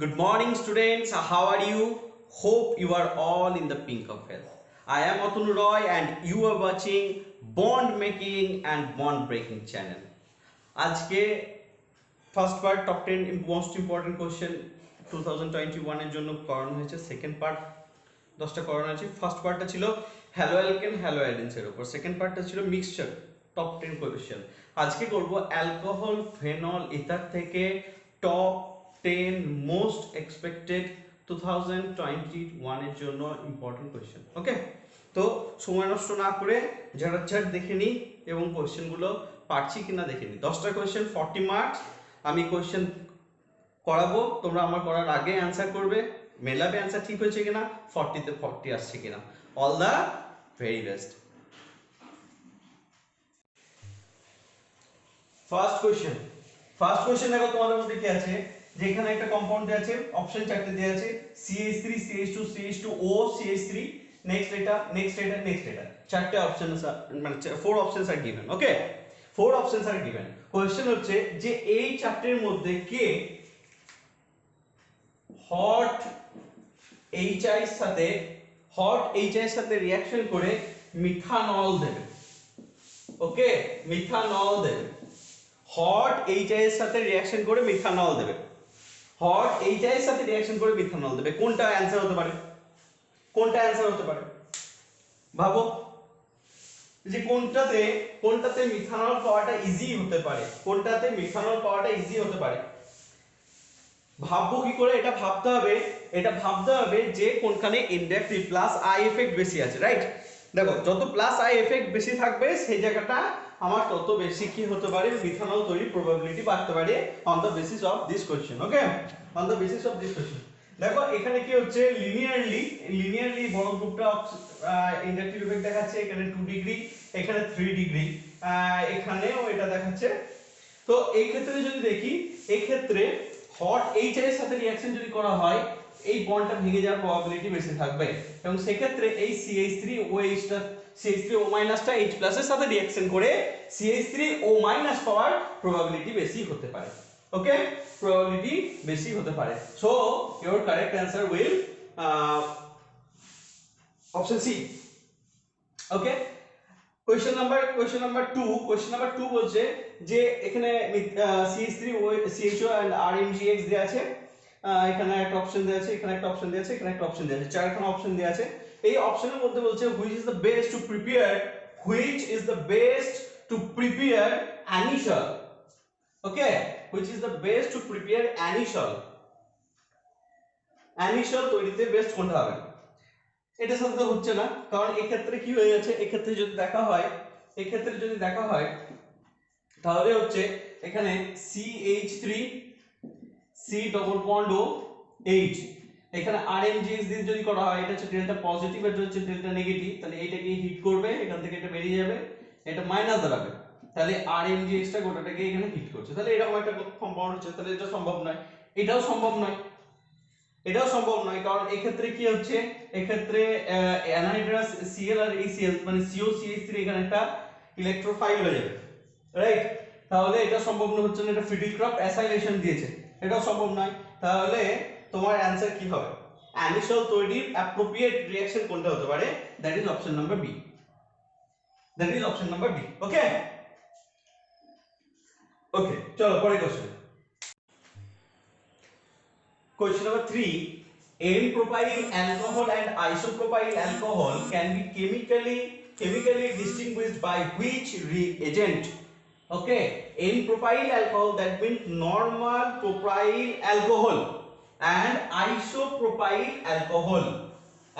Good morning, students. How are you? Hope you are all in the pink of health. I am Atun Roy, and you are watching Bond Making and Bond Breaking channel. আজকে first part top 10 most important question 2021 এর জন্য করানো হয়েছে। Second part 10টা করানো হয়েছে। First পার্টটা ছিল হ্যালো অ্যালকেন হ্যালো অ্যাডেন্স এর উপর, সেকেন্ড পার্টটা ছিল মিক্সচার টপ 10 কোশ্চেন। আজকে করব অ্যালকোহল ফেনল ইথার থেকে টপ 10 মোস্ট এক্সপেক্টেড 2021 এর জন্য ইম্পর্টেন্ট কোশ্চেন। ওকে, তো সময় নষ্ট না করে ঝাড় দেখে নিই এবং কোশ্চেনগুলো পারছি কিনা দেখে নিই। 10টা কোশ্চেন 40 মার্কস। আমি কোশ্চেন করাবো, তোমরা আমার করার আগে অ্যান্সার করবে, মেলাবে অ্যান্সার ঠিক হয়েছে কিনা, 40-তে 40 আসছে কিনা। All the very best. First question দেখো তোমাদের মধ্যে কি আছে, যে এখানে একটা কম্পাউন্ড দেয়া আছে, অপশন চারটে দেয়া আছে, CH3 CH2 CH2O CH3, next এটা চারটে অপশন মানে 4 options are given. Okay, 4 options are given. Question হচ্ছে যে এই চারটের মধ্যে কে হট HI এর সাথে রিঅ্যাকশন করে মিথানল দেবে। ওকে, মিথানল দেবে। হট HI এর সাথে রিঅ্যাকশন করে মিথানল দেবে। হট HI এর সাথে রিঅ্যাকশন করে মিথানল দেবে। কোনটা অ্যানসার হতে পারে? ভাবো যে কোনটাতে মিথানল পাওয়াটা ইজি হতে পারে, ভাববো কি করে? এটা ভাবতে হবে যে কোনখানে ইনডাইরেক্ট প্লাস আই এফেক্ট বেশি আছে, রাইট? দেখো, যত প্লাস আই এফেক্ট বেশি থাকবে সেই জায়গাটা আমার তত বেশি কি হতে পারে, মিথানল তৈরির প্রবাবিলিটি বাড়তে পারে on the basis of this question. Okay, on the basis of this question দেখো এখানে কি হচ্ছে, লিনিয়ারলি বড় গ্রুপটা ইনডাকটিভ ইফেক্ট দেখাচ্ছে, এখানে 2 ডিগ্রি, এখানে 3 ডিগ্রি, এখানেও এটা দেখাচ্ছে। তো এই ক্ষেত্রে যদি দেখি, এই ক্ষেত্রে হট এইচ এর সাথে রিঅ্যাকশন যদি করা হয়, এই বন্ডটা ভেঙে যাওয়ার প্রবাবিলিটি বেশি থাকবে, এবং সেই ক্ষেত্রে এই CH3OH টা CH3O- H প্লাস এর সাথে রিঅ্যাকশন করে CH3O- পাওয়ার প্রবাবিলিটি বেশি হতে পারে। ওকে, প্রবাবিলিটি বেশি হতে পারে। So your correct answer will option C. Okay, question number 2 বলছে যে এখানে CH3CHO and RMGX দেয়া আছে, এখানে একটা অপশন দেয়া আছে, এখানে একটা অপশন দেয়া আছে, এখানে একটা অপশন দেয়া আছে, চারখানা অপশন দেয়া আছে। এই অপশনের মধ্যে বলছে which is the best to prepare anisole. Okay, which is the best to prepare anisole তৈরিতে বেস্ট কোনটা হবে? এটা সাথে হচ্ছে না, কারণ এই ক্ষেত্রে কি হয়ে যাচ্ছে, এই ক্ষেত্রে যদি দেখা হয় তাহলে হচ্ছে এখানে CH3 C ডবল বন্ড ও H, এখানে RMGX দিয়ে যদি করা হয়, এটা হচ্ছে ডেল্টা পজিটিভ, এটা হচ্ছে ডেল্টা নেগেটিভ, তাহলে এইটাকে হিট করবে, এখান থেকে এটা বেরিয়ে যাবে, এটা মাইনাস দাঁড়াবে, তাহলে RMGX টা গোটাটাকে এখানে হিট করছে, তাহলে এরকম একটা কম্পাউন্ড হচ্ছে, তাহলে এটা সম্ভব নয়, এটাও সম্ভব নয়, কারণ এই ক্ষেত্রে কি হচ্ছে, এই ক্ষেত্রে অ্যানহাইড্রাস Cl আর HCl মানে COCH3 এখানে একটা ইলেকট্রোফাইল হয়ে যাবে, রাইট? তাহলে এটা সম্ভব হচ্ছে না, এটা ফিডিলক্রাফট অ্যাসাইলেশন দিয়েছে, এটাও সম্ভব নয়। তাহলে তোমার অ্যানসার কি হবে? অ্যানিসল তৈরির অ্যাপ্রোপ্রিয়েট রিঅ্যাকশন কোনটা হতে পারে? That is option number B. Okay, চলো পরের question. Question number 3. N-propyl alcohol and isopropyl alcohol can be chemically distinguished by which reagent? Okay, N-propyl alcohol, that means normal propyl alcohol, and isopropyl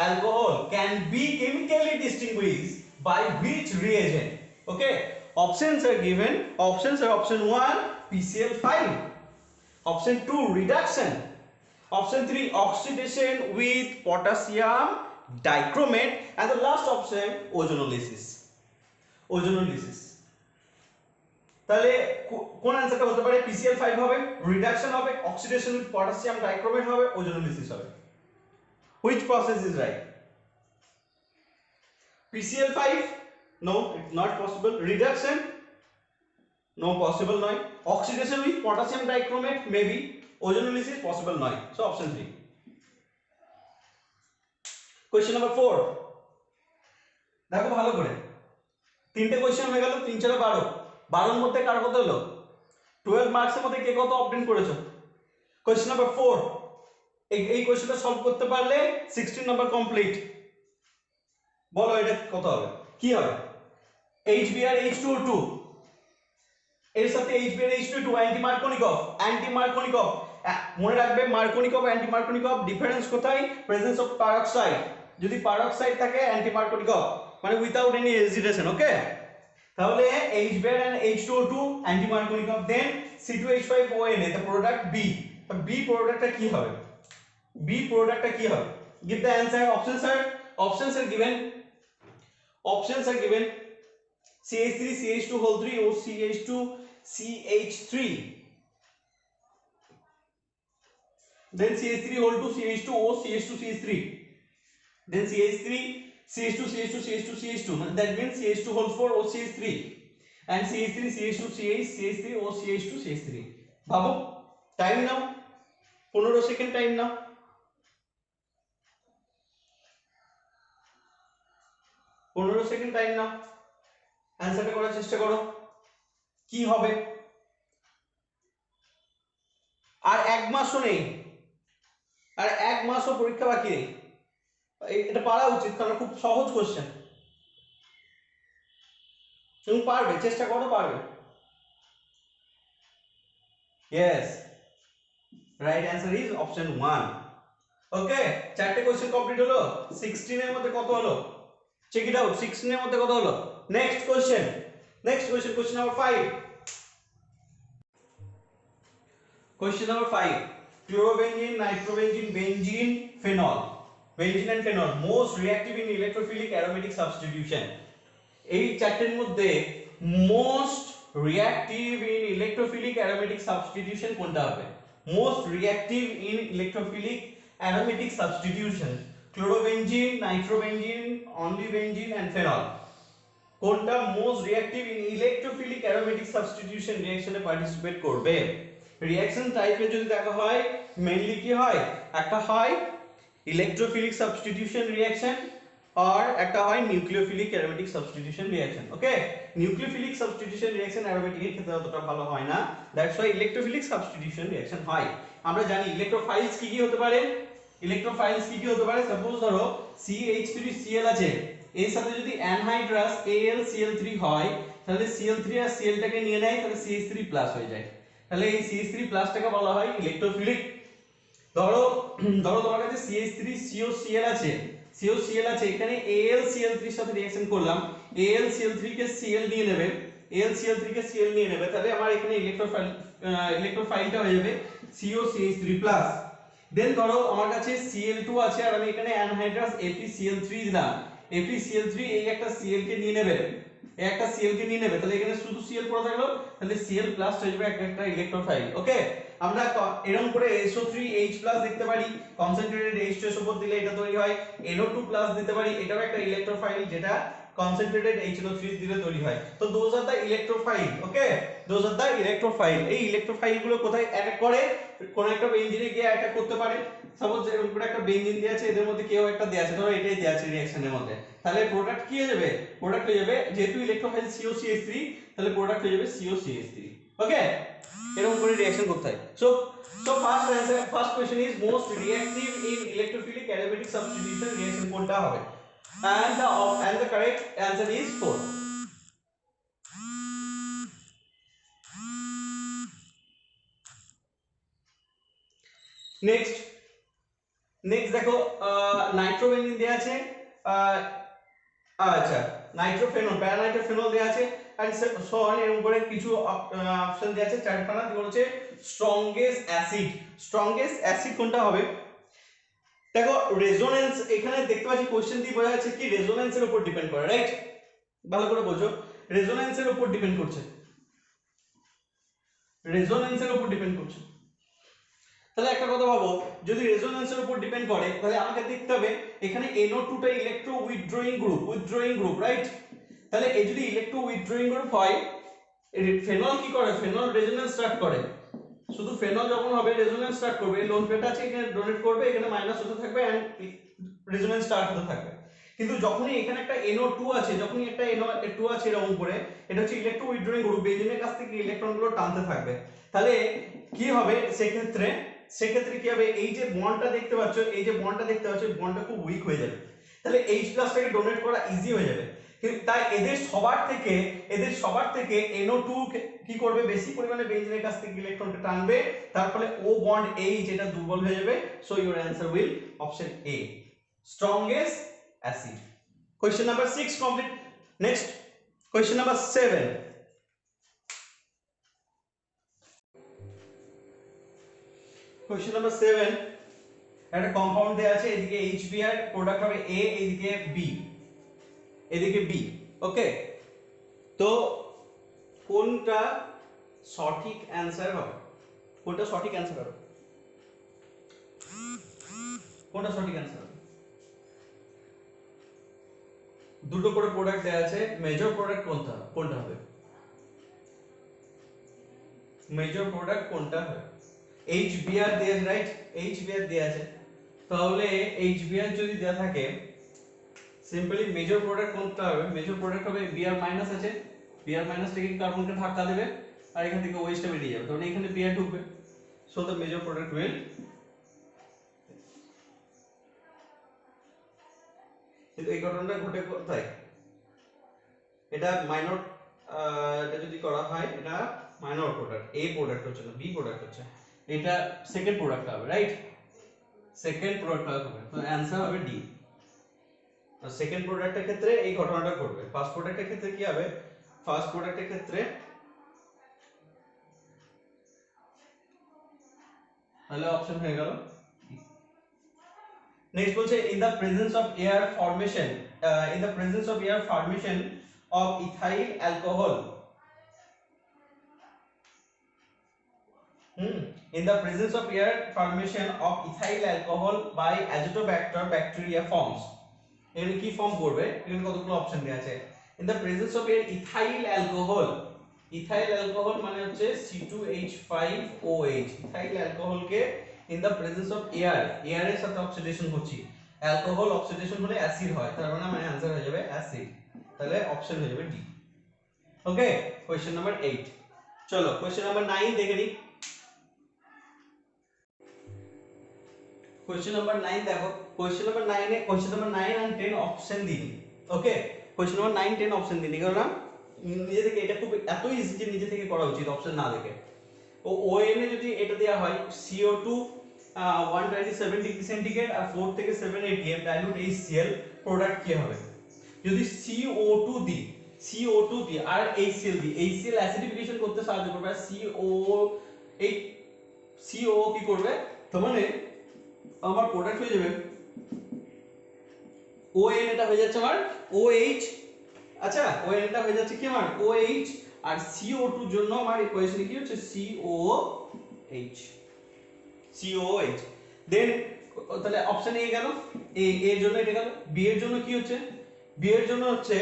alcohol can be chemically distinguished by which reagent? Okay, options are given. Options are option 1 PCl5, option 2 reduction, option 3 oxidation with potassium dichromate, and the last option ozonolysis. তাহলে কোন অ্যানসারটা হতে পারে? PCl5 হবে, reduction হবে, oxidation with potassium dichromate হবে, ওজোনোলিসিস হবে। Which process is right? PCl5, no, it's not possible. Reduction, no, possible নয়. Oxidation with potassium dichromate, maybe. Ozonolysis possible নয়। So option 3। কোশ্চেন নাম্বার 4 দেখো ভালো করে, তিনটে কোশ্চেন হয়ে গেল, 3 4 12, 12 মধ্যে কার কত হলো? 12 মার্কসের মধ্যে কে কত অবটেন করেছো? কোশ্চেন নাম্বার 4, এই কোশ্চেনটা সলভ করতে পারলে 16 নাম্বার কমপ্লিট। বলো এটা কত হবে, কি হবে? HBr H2O2 এর সাথে HBr H2O2 অ্যান্টি মার্কোনিকভ। মনে রাখবে মার্কোনিকভ অ্যান্টি মার্কোনিকভ ডিফারেন্স কোথায়? Presence of peroxide. যদি পারঅক্সাইড থাকে অ্যান্টি মার্কোনিকভ মানে উইদাউট এনি হেজিটেশন। ওকে, তাহলে HBr and H2O2 anti Markovnikov, then C2H5ONA the product B। তো B প্রোডাক্টটা কি হবে? B প্রোডাক্টটা কি হবে? give the answer। options are given CH3 CH2 3 or CH2 CH3, then CH3 CH2 or CH2 CH3, then CH3 CH2 CH2 CH2 CH2, that means CH2 or CH3, and CH3 CH2 CH3 or CH2 CH3। ভাবো, time নাও, 15 second time নাও। 15 second time নাও, অ্যানসারটা করার চেষ্টা করো কি হবে। আর এক মাসও নেই, আর এক মাসও পরীক্ষা বাকি নেই। এটা পারা উচিত কারণ খুব সহজ কোশ্চেন, তুমি পারবে, চেষ্টা করো, পারবে। Yes, right answer is option 1। ওকে, চারটে কোশ্চেন কমপ্লিট হলো। 16 এর মধ্যে কত হলো? চেক ইট আউট, 16 এর মধ্যে কত হলো? Next question, question number 5। Question number 5. Chlorobenzene, nitrobenzene, benzene, phenol. Benzene and phenol most reactive in electrophilic aromatic substitution. এই চারটির মধ্যে most reactive in electrophilic aromatic substitution কোনটা হবে? Most reactive in electrophilic aromatic substitution. Chlorobenzene, nitrobenzene, only benzene and phenol. কোনটা most reactive in electrophilic aromatic substitution reaction A participate করবে? Reaction টাইপে যদি দেখা হয় মেইনলি কি হয়, একটা হয় ইলেকট্রোফিলিক সাবস্টিটিউশন রিঅ্যাকশন আর একটা হয় নিউক্লিওফিলিক অ্যারোমেটিক সাবস্টিটিউশন রিঅ্যাকশন। ওকে, নিউক্লিওফিলিক সাবস্টিটিউশন রিঅ্যাকশন অ্যারোমেটিক এর ক্ষেত্রে অতটা ভালো হয় না, that's why electrophilic substitution reaction হয়। আমরা জানি ইলেকট্রোফাইলস কি কি হতে পারে, সাপোজ ধরো CH3Cl আছে, এর সাথে যদি অ্যানহাইড্রাস AlCl3 হয় তাহলে Cl3 আর Cl টাকে নিয়ে নেয়, তাহলে CH3+ হয়ে যায়। তাহলে এই CH3+ বলা হয় ইলেকট্রোফিলিক। ধরো তোমার কাছে CH3COCl আছে, এখানে AlCl3 এর সাথে রিঅ্যাকশন করলাম, AlCl3 কে Cl নিয়ে নেবে, তাহলে আমার এখানে ইলেকট্রোফাইলটা হয়ে যাবে COCH3+। দেন ধরো আমার কাছে Cl2 আছে আর আমি এখানে অ্যানহাইড্রাস FeCl3 দিলাম, FeCl3 এই একটা Cl কে নিয়ে নেবে, তাহলে এখানে শুধু Cl পড়ে থাকলো, তাহলে Cl+ হয়ে যাবে একটা ইলেকট্রোফাইল। ওকে, আমরা এরকম করে SO3H+ দেখতে পারি, কনসেন্ট্রেটেড H2 এর উপর দিলে এটা তৈরি হয়। NO2+ দিতে পারি, এটাও একটা ইলেকট্রোফাইল যেটা কনসেন্ট্রেটেড HNO3 দিলে তৈরি হয়। তো those are the electrophile. Okay, those are the electrophile. এই ইলেকট্রোফাইল গুলো কোথায় অ্যাটাক করে? কোন একটা বেঞ্জিনে গিয়ে অ্যাটাক করতে পারে। সাপোজ এরকম করে একটা বেঞ্জিন দেয়া আছে, এদের মধ্যে কেউ একটা দেয়া আছে, ধরো এটাই দেয়া আছে রিঅ্যাকশনের মধ্যে, তাহলে প্রোডাক্ট কি হয়ে যাবে? যেহেতু ইলেকট্রোফাইল COCH3, তাহলে প্রোডাক্ট হয়ে যাবে COCH3। ওকে, এরকম করে রিঅ্যাকশন করতে হয়। So first question is most reactive in electrophilic aromatic substitution reaction কোনটা হবে? and the correct answer is 4. next দেখো নাইট্রোবেনজিন দেয়া আছে, আচ্ছা নাইট্রোফেনল, প্যারানাইট্রোফেনল দেয়া আছে, এন্ড সো অন, এর উপরে কিছু অপশন দেয়া আছে চারখানা, যেগুলো হচ্ছে স্ট্রংগেস্ট অ্যাসিড কোনটা হবে? দেখো রেজোনেন্স এখানে দেখতে পাচ্ছি, কোশ্চেন দিয়ে বোঝা যাচ্ছে কি রেজোনেন্সের উপর ডিপেন্ড করে, রাইট? ভালো করে বোঝো, রেজোনেন্সের উপর ডিপেন্ড করছে, তাহলে একটা কথা ভাবো, যদি রেজোনেন্সের উপর ডিপেন্ড করে তাহলে আমাকে দেখতে হবে এখানে NO2 টা ইলেকট্রো উইথড্রয়িং গ্রুপ, রাইট? তাহলে এই যদি ইলেকট্রো উইথড্রয়িং গ্রুপ হয়, ফেনল কি করে? ফেনল রেজোনেন্স স্টার্ট করে, শুধু ফেনল যখন হবে রেজোনেন্স স্টার্ট করবে, লোন পেটা আছে এখানে ডোনেট করবে, এখানে মাইনাস হতে থাকবে এন্ড রেজোনেন্স স্টার্ট হতে থাকবে। কিন্তু যখনই এখানে একটা NO2 আছে, যখনই একটা NO2 আছে এরকম করে, এটা হচ্ছে ইলেকট্রো উইথড্রয়িং গ্রুপ, বেঞ্জিনের কাছ থেকে ইলেকট্রনগুলো টানতে থাকবে। তাহলে কি হবে সেক্ষেত্রে কি হবে, এই যে বন্ডটা দেখতে পাচ্ছ, এই যে বন্ডটা দেখতে পাচ্ছ, বন্ডটা খুব উইক হয়ে যাবে। তাহলে H+ টাকে ডোনেট করা ইজি হয়ে যাবে। কিন্তু তাই এদের সবার থেকে NO2 কি করবে, বেশি পরিমাণে বেঞ্জিনের কাছ থেকে ইলেকট্রনকে টানবে, তার ফলে O বন্ড H এটা দুর্বল হয়ে যাবে। So your answer will option A, strongest acid. Question number 6 complete. Next, question number 7. Question number 7, একটা কম্পাউন্ড দেয়া আছে, এদিকে HBr প্রোডাক্ট হবে A, এদিকে B। ওকে, তো কোনটা সঠিক অ্যানসার হবে? কোনটা সঠিক অ্যানসার হবে? কোনটা সঠিক অ্যানসার হবে? দুটো করে প্রোডাক্ট দেয়া আছে, মেজর প্রোডাক্ট কোনটা হবে? মেজর প্রোডাক্ট কোনটা হবে? HBr দেয়া আছে, রাইট? HBr দেয়া আছে, তাহলে HBr যদি দেয়া থাকে, সিম্পলি মেজর প্রোডাক্ট কোনটা হবে? মেজর প্রোডাক্ট হবে Br মাইনাস আছে, Br মাইনাস থেকে কার্বনকে ধাক্কা দেবে আর এখান থেকে ওয়েস্টটা বেরিয়ে যাবে, তখন এখানে Br ঢুকবে। So the major product will, কিন্তু এই ঘটনাটা ঘটে কোথায়? এটা মাইনর, এটা যদি করা হয় এটা মাইনর প্রোডাক্ট, A প্রোডাক্ট হচ্ছে না, B প্রোডাক্ট হচ্ছে, এটা সেকেন্ড প্রোডাক্ট হবে, রাইট? সেকেন্ড প্রোডাক্ট হবে, তো অ্যানসার হবে D। আর সেকেন্ড প্রোডাক্টের ক্ষেত্রে এই ঘটনাটা ঘটবে। ফার্স্ট প্রোডাক্টের ক্ষেত্রে কি হবে? ফার্স্ট প্রোডাক্টের ক্ষেত্রে তাহলে অপশন হয়ে গেল। নেক্সট বলছে in the presence of air formation, in the presence of air formation of ethyl alcohol, in the presence of air formation of ethyl alcohol by azotobacter bacteria forms, এখানে কি form করবে? এখানে কতগুলো option দেয়া আছে। in the presence of air ethyl alcohol, ethyl alcohol মানে হচ্ছে C2H5OH, ethyl alcohol K in the presence of air, air এর সাথে অক্সিডেশন হচ্ছে, অ্যালকোহল অক্সিডেশন হলে অ্যাসিড হয়, তার মানে আমার অ্যানসার হয়ে যাবে অ্যাসিড, তাহলে অপশন হয়ে যাবে ডি। ওকে, কোশ্চেন নাম্বার 8। চলো কোশ্চেন নাম্বার 9 দেখে নিই। क्वेश्चन नंबर 9 देखो, क्वेश्चन नंबर 9 है, question number 9 and 10 option the. Okay, question number 9 10 option দিই, কারণ নিজে থেকে এটা খুব এত ইজি যে নিজে থেকে করা উচিত অপশন না দেখে। ও ON এ যদি এটা দেয়া হয় CO2 127 ডিগ্রি সেন্টিগ্রেড আর 4 থেকে 7 atm ডাইলুট HCl, প্রোডাক্ট কি হবে? যদি CO2 দিই, CO2 দিই আর HCl দিই, HCl অ্যাসিডিফিকেশন করতে সাহায্য করবে, আর CO এই CO কি করবে? তো মানে আমার প্রোডাক্ট হয়ে যাবে ON, এটা হয়ে যাচ্ছে আমার OH। আচ্ছা, ON এটা হয়ে যাচ্ছে কি আমার OH, আর CO2 এর জন্য আমার ইকুয়েশনে কি হচ্ছে COOH। দেন তাহলে অপশন এ গেল, এর জন্য এটা গেল। বি এর জন্য কি হচ্ছে? বি এর জন্য হচ্ছে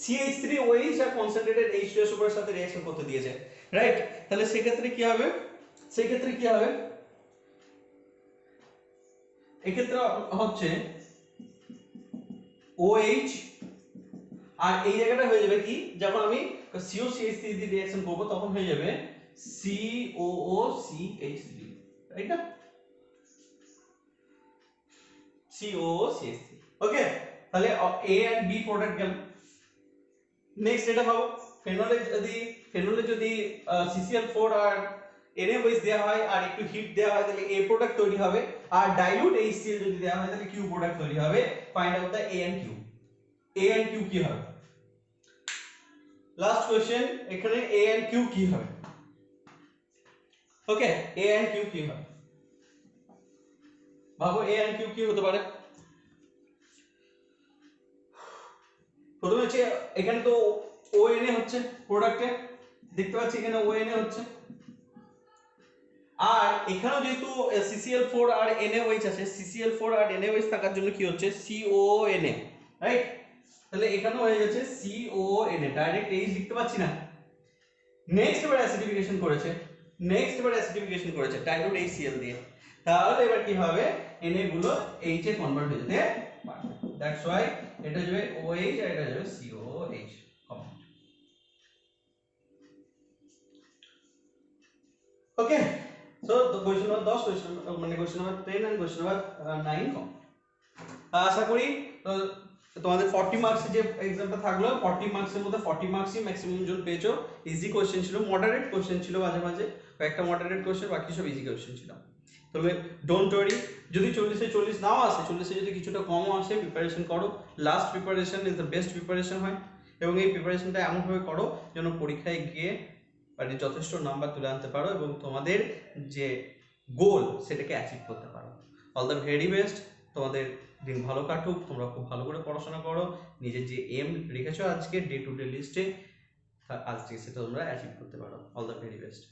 CH3OH আর কনসেন্ট্রেটেড H2SO এর সাথে রিঅ্যাকশন করতে দিয়েছে, রাইট? তাহলে সেক্ষেত্রে কি হবে? এক্ষেত্রে হচ্ছে OH, আর এই জায়গাটা হয়ে যাবে কি, যখন আমি COCH3 দিয়ে রিঅ্যাকশন করব তখন হয়ে যাবে COOCH3, রাইট না? COOCH3। ওকে, তাহলে A এন্ড B প্রোডাক্ট গেল। নেক্সট এটা ভাবো, ফেনলে যদি CCl4 আর NaOH দেওয়া হয় আর একটু হিট দেওয়া হয়, তাহলে A প্রোডাক্ট তৈরি হবে, আর ডাইলিউট HCl যদি দেওয়া হয় তাহলে Q প্রোডাক্ট তৈরি হবে। Find out the A and Q। A and Q কি হবে? লাস্ট কোশ্চেন, এখানে A and Q কি হবে? ওকে, A and Q কি হবে? ভাবো A and Q কি হতে পারে? প্রথমে হচ্ছে এখানে তো ONA হচ্ছে প্রোডাক্টে, দেখতে পাচ্ছি এখানে ONA হচ্ছে, আর এখানেও যেহেতু CCl4 আর NaOH আছে, CCl4 আর NaOH থাকার জন্য কি হচ্ছে COONA, রাইট? তাহলে এখানেও হয়ে যাচ্ছে COONA, ডাইরেক্ট H লিখতে পাচ্ছি না। নেক্সট এবার অ্যাসিডিফিকেশন করেছে, নেক্সট এবার অ্যাসিডিফিকেশন করেছে টাইলুট HCl দিয়ে, তাহলে এবার কি হবে Na গুলো H এ কনভার্ট হয়ে যেতে পারবে। দ্যাটস ওয়াই এটা যাবে OH আর এটা যাবে COH। Okay, so question number 10, question মানে question number 10 and question number 9 কম। আশা করি তোমাদের 40 মার্কস যে एग्जामটা থাকলো 40 মার্কসের মধ্যে 40 মার্কসই ম্যাক্সিমাম জন পেয়েছো। ইজি কোশ্চেন ছিল, মডারেট কোশ্চেন ছিল মাঝে মাঝে, কয়েকটা মডারেট কোশ্চেন, বাকি সব ইজি কোশ্চেন ছিল। তবে ডোন্ট ওয়ারি, যদি 40 এ 40 নাও আসে, 40 এ যদি কিছুটা কমও আসে, প্রিপারেশন করো। Last preparation is the best preparation হয়, এবং এই প্রিপারেশনটা এমনভাবে করো যেন পরীক্ষায় গিয়ে মানে যথেষ্ট নাম্বার তুলে আনতে পারো এবং তোমাদের যে গোল সেটাকে অ্যাচিভ করতে পারো। অল দ্য ভেরি বেস্ট, তোমাদের দিন ভালো কাটুক, তোমরা খুব ভালো করে পড়াশোনা করো, নিজের যে এম রেখেছো আজকে ডে টু ডে লিস্টে আজকে সেটা তোমরা অ্যাচিভ করতে পারো। All the very best.